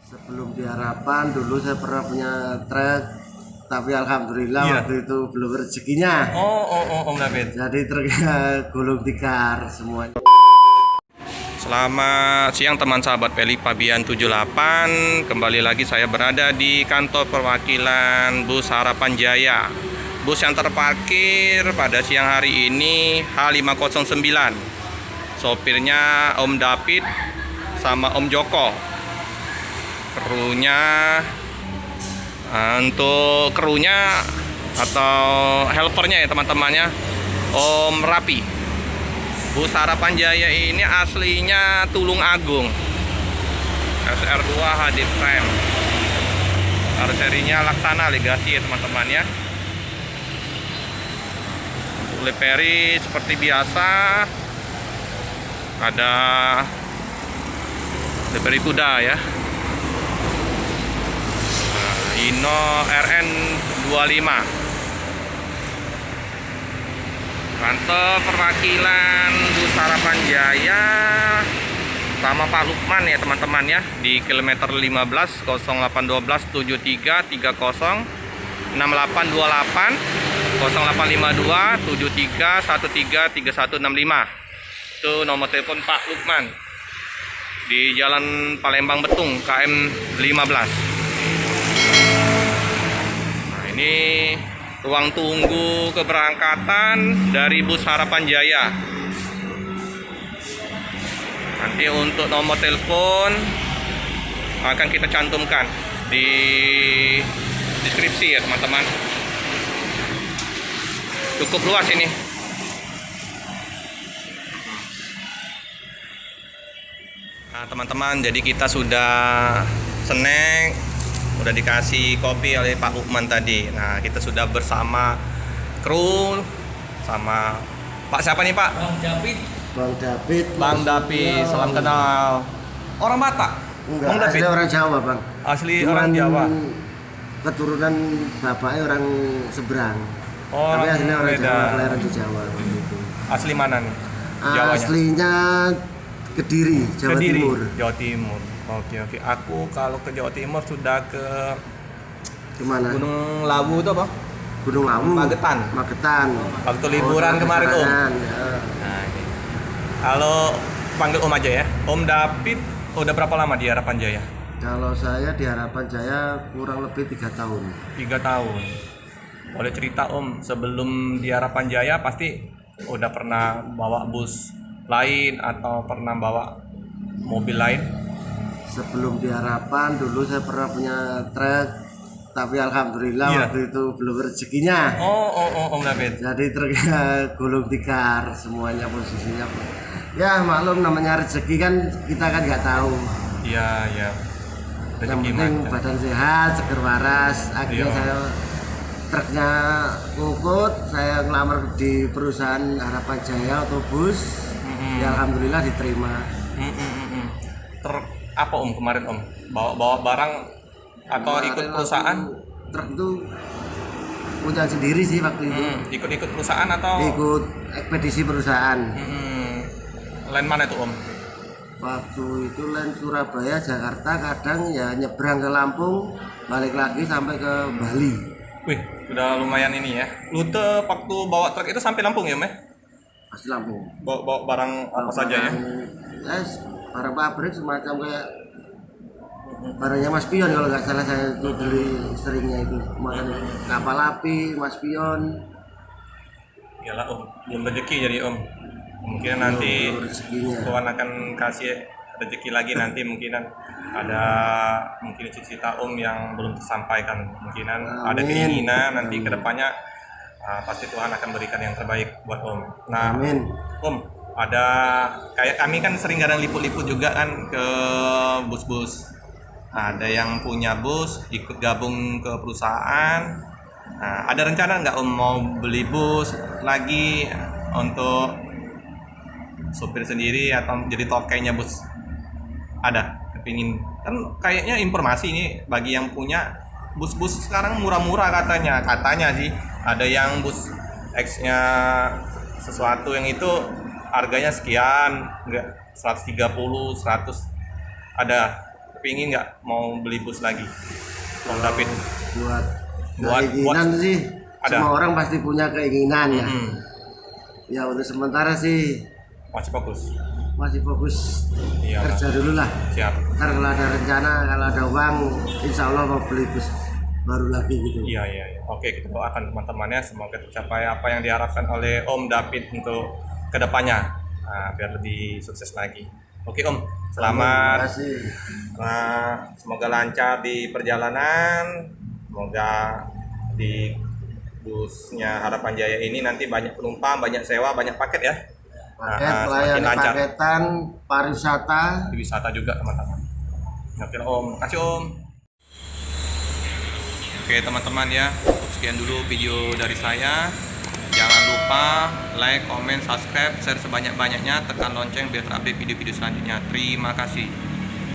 Sebelum di Harapan dulu saya pernah punya truk, tapi alhamdulillah waktu itu belum rezekinya. Om David. Jadi truknya gulung tikar semuanya. Selamat siang teman sahabat Peli Pabian 78. Kembali lagi saya berada di kantor perwakilan Bus Harapan Jaya. Bus yang terparkir pada siang hari ini H509. Sopirnya Om David sama Om Joko. Krunya untuk krunya atau helpernya ya teman-temannya Om Rapi. Bus Harapan Jaya ini aslinya Tulung Agung, SR2 HD Prime. Serinya Laksana Legasi ya teman-teman ya. Untuk livery seperti biasa ada livery kuda ya. Hino RN 25. Kantor perwakilan Bus Harapan Jaya sama Pak Lukman ya teman-teman ya, di kilometer 15 0812 73 30 6828 0852 73 13 3165. Itu nomor telepon Pak Lukman di Jalan Palembang Betung KM 15. Nah, ini ruang tunggu keberangkatan dari Bus Harapan Jaya. Nanti untuk nomor telepon akan kita cantumkan di deskripsi ya teman-teman. Cukup luas ini. Nah teman-teman, jadi kita sudah snack, udah dikasih kopi oleh Pak Lukman tadi. Nah kita sudah bersama kru sama Pak siapa nih Pak? Bang David. Salam kenal. Orang Batak? Enggak, Bang David? asli orang Jawa Bang. Asli Cuman orang Jawa. keturunan bapaknya orang seberang. Oh, tapi aslinya orang beda. Jawa, kelahiran di Jawa gitu. Asli mana nih? Jawanya? Aslinya Kediri, Jawa Kediri, Timur. Jawa Timur. Oke. Aku kalau ke Jawa Timur sudah ke Gimana? Gunung Lawu itu apa? Gunung Lawu. Magetan. Waktu liburan kemarin Om. Ya. Nah, ini. Kalau panggil Om aja ya. Om David udah berapa lama di Harapan Jaya? Kalau saya di Harapan Jaya kurang lebih 3 tahun. 3 tahun. Boleh cerita Om, sebelum di Harapan Jaya pasti udah pernah bawa bus lain atau pernah bawa mobil lain? Sebelum di Harapan dulu saya pernah punya truk, tapi alhamdulillah waktu itu belum rezekinya. Om David. Jadi truknya gulung tikar semuanya posisinya. Ya maklum namanya rezeki kan kita kan nggak tahu. Iya. Yang penting badan sehat, seger waras. Akhirnya saya truknya ngikut, saya ngelamar di perusahaan Harapan Jaya Otobus. Ya alhamdulillah diterima. Truk apa Om kemarin Om? Bawa barang atau Kemarin ikut perusahaan? Truk itu punya sendiri sih waktu itu. Ikut perusahaan atau? Ikut ekspedisi perusahaan. Lain mana tuh Om? Waktu itu lain Surabaya, Jakarta, kadang ya nyebrang ke Lampung, balik lagi sampai ke Bali. Wih, udah lumayan ini ya. Rute waktu bawa truk itu sampai Lampung ya, Meh? Masih Lampung. Bawa barang apa saja ya? Barang pabrik semacam kayak barangnya Mas Pion kalau nggak salah, saya itu beli seringnya itu. Makan kapal api, Mas Pion. Iyalah Om, belum rezeki jadi Om. Mungkin nanti Tuhan akan kasih rezeki lagi nanti, mungkinan ada mungkin cita-cita Om yang belum tersampaikan, mungkinan ada keinginan nanti kedepannya pasti Tuhan akan berikan yang terbaik buat Om. Nah, Amin. Om, ada kayak kami kan sering kadang liput-liput juga kan ke bus-bus. Ada yang punya bus ikut gabung ke perusahaan. Nah, ada rencana nggak Om mau beli bus lagi untuk supir sendiri atau jadi tokainya bus? Ada kepingin kan, kayaknya informasi ini bagi yang punya bus-bus sekarang murah-murah katanya sih. Ada yang bus X-nya sesuatu yang itu harganya sekian, enggak 130, 100. Ada pingin nggak mau beli bus lagi, Om David? Buat keinginan sih, ada. semua orang pasti punya keinginan ya. Hmm. Ya untuk sementara sih Masih fokus. masih fokus Iya. kerja dulu lah. Siap. Ntar kalau ada rencana, kalau ada uang, insya Allah mau beli bus baru lagi gitu. Iya. Oke, kita doakan teman-temannya semoga tercapai apa yang diharapkan oleh Om David untuk kedepannya, biar lebih sukses lagi. Oke Om, selamat. Terima kasih. Semoga lancar di perjalanan. Semoga di busnya Harapan Jaya ini nanti banyak penumpang, banyak sewa, banyak paket ya. Paket, Semakin pelayanan lancar. paketan, pariwisata. Di wisata juga teman-teman. Oke Om, kasih Om. Oke teman-teman ya, sekian dulu video dari saya. Jangan lupa like, comment, subscribe, share sebanyak-banyaknya, tekan lonceng biar terupdate video-video selanjutnya. Terima kasih.